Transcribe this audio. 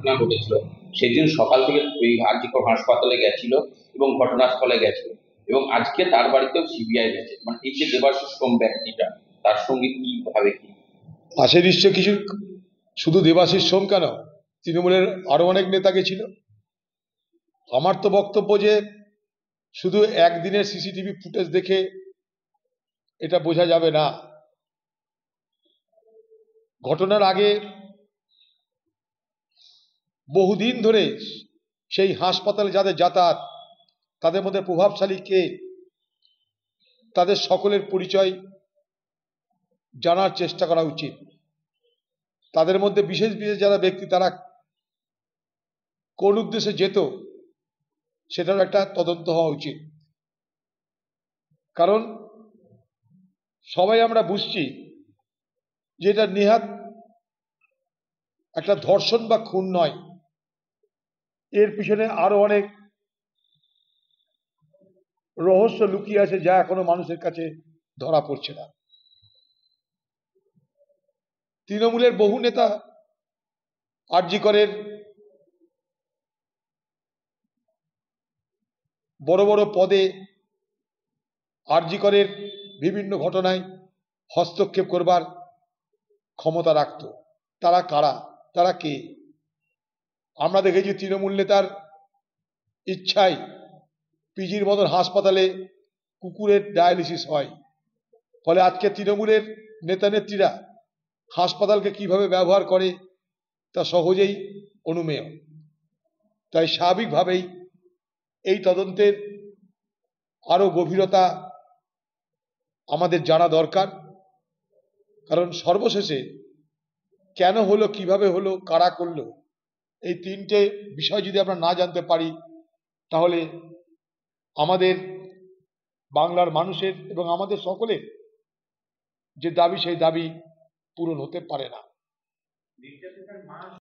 ঘটনা ঘটেছিল সেদিন সকাল থেকে ওই আরজিকর হাসপাতালে গেছিল এবং ঘটনাস্থলে গেছিল, এবং আজকে তার বাড়িতেও সিবিআই গেছে। মানে এই যে দেবাশিস সোম ব্যক্তিটা, তার সঙ্গে কিভাবে কি আছে নিশ্চয় কিছু। শুধু দেবাশিস সোম কেন, তৃণমূলের আরো অনেক নেতা গেছিল। আমার তো বক্তব্য যে শুধু একদিনের সিসিটিভি ফুটেজ দেখে এটা বোঝা যাবে না। ঘটনার আগে বহুদিন ধরে সেই হাসপাতালে যাদের যাতায়াত, তাদের মধ্যে প্রভাবশালী কে, তাদের সকলের পরিচয় জানার চেষ্টা করা উচিত। তাদের মধ্যে বিশেষ বিশেষ যারা ব্যক্তি, তারা কোন উদ্দেশ্যে যেত, সেটার একটা তদন্ত হওয়া উচিত। কারণ সবাই আমরা বুঝছি যে এটা নেহাত একটা ধর্ষণ বা খুন নয়, এর পিছনে আরো অনেক রহস্য লুকিয়ে আছে যা এখনো মানুষের কাছে ধরা পড়ছে না। তৃণমূলের বহু নেতা আরজিকরের বড় বড় পদে আরজিকরের বিভিন্ন ঘটনায় হস্তক্ষেপ করবার ক্ষমতা রাখত। তারা কারা, তারা কে? আমরা দেখেছি তৃণমূল নেতার ইচ্ছায় পিজির মতন হাসপাতালে কুকুরের ডায়ালিসিস হয়। ফলে আজকে তৃণমূলের নেতা নেত্রীরা হাসপাতালকে কিভাবে ব্যবহার করে তা সহজেই অনুমেয়। তাই স্বাভাবিকভাবেই এই তদন্তের আরো গভীরতা আমাদের জানা দরকার। কারণ সর্বশেষে কেন হলো, কিভাবে হলো, কারা করলো, এই তিনটে বিষয় যদি আমরা না জানতে পারি, তাহলে আমাদের বাংলার মানুষের এবং আমাদের সকলের যে দাবি, সেই দাবি পূরণ হতে পারে না।